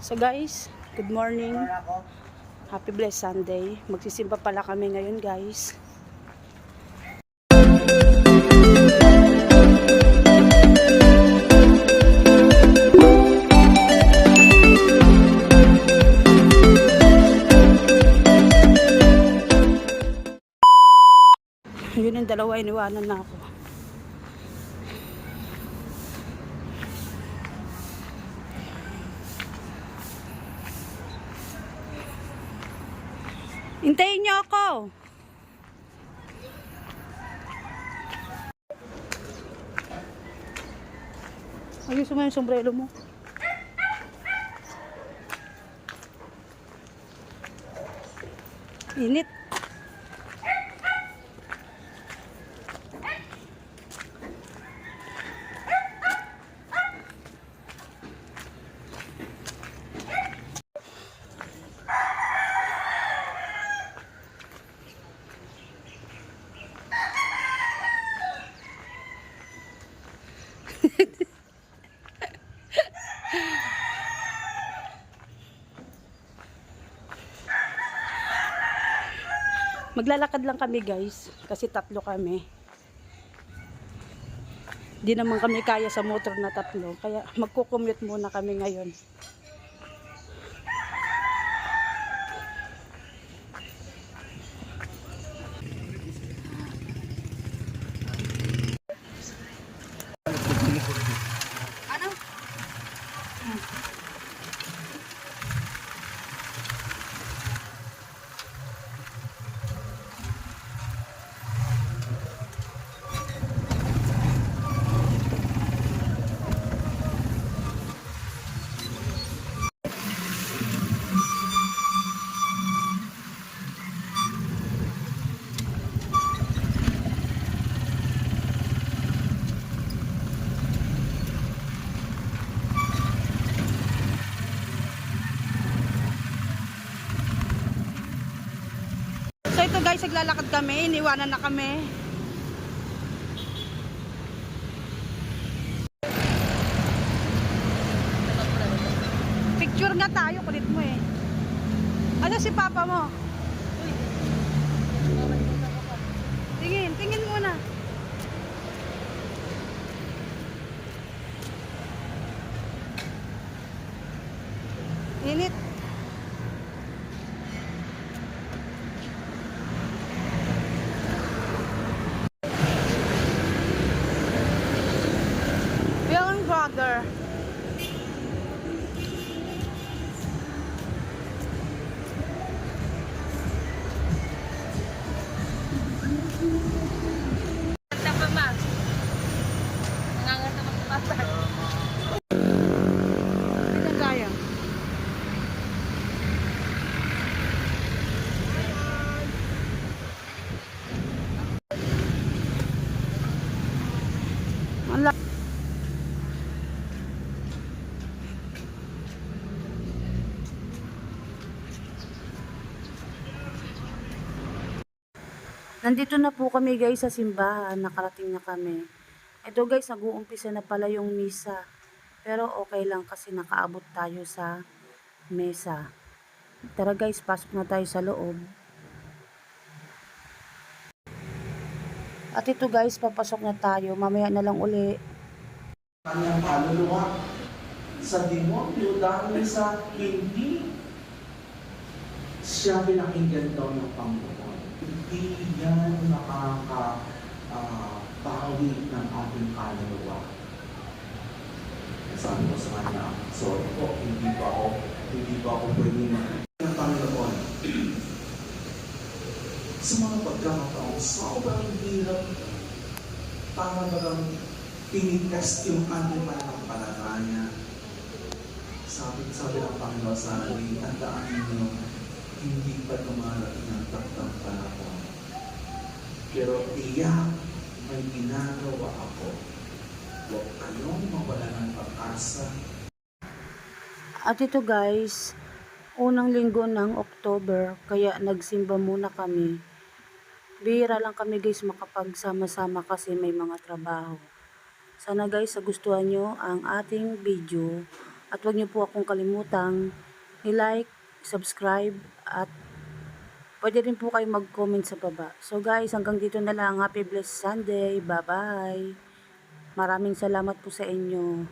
So guys, good morning. Happy blessed Sunday. Magsisimba pala kami ngayon guys. Yun yung dalawa, iniwanan na ako. Hintayin niyo ako. Ayusin mo yung sombrero mo. Init. Maglalakad lang kami guys kasi tatlo kami. Di naman kami kaya sa motor na tatlo, kaya magko-commute muna kami ngayon. Ano? So ito guys, naglalakad kami, iniwanan na kami. Picture nga tayo, kulit mo eh. Ano si papa mo? Tingin, tingin muna. Init. Young brother. Nandito na po kami guys sa simbahan, nakarating na kami. Ito guys, nag-uumpisa na pala yung misa. Pero okay lang kasi nakaabot tayo sa mesa. Tara guys, pasok na tayo sa loob. At ito guys, papasok na tayo. Mamaya na lang uli. Kanyang kaluluwa sa demonyo dahil sa hindi siya pinakinggan daw ng Panginoon. Hindi yan nakakabawi ng ating kaluluwa. Sabi ko sa kanya, sorry po, hindi pa ako pwede ng Panginoon. Sa mga pagkakataon, sobrang hirap, para bagang tinitest yung ating pananampalataya. Sabi ng Panginoon sa akin, tandaan ninyo, hindi pa dumarating ang taktang panahon. Pero iyak, may ginagawa ako. Huwag kayong mawala ng pag-asa. At ito guys, unang linggo ng October, kaya nagsimba muna kami. Bihira lang kami guys makapagsama-sama kasi may mga trabaho. Sana guys, nagustuhan nyo ang ating video. At huwag niyo po akong kalimutang i-like, subscribe, at pwede rin po kayo mag-comment sa baba. So guys, hanggang dito na lang. Happy blessed Sunday. Bye-bye. Maraming salamat po sa inyo.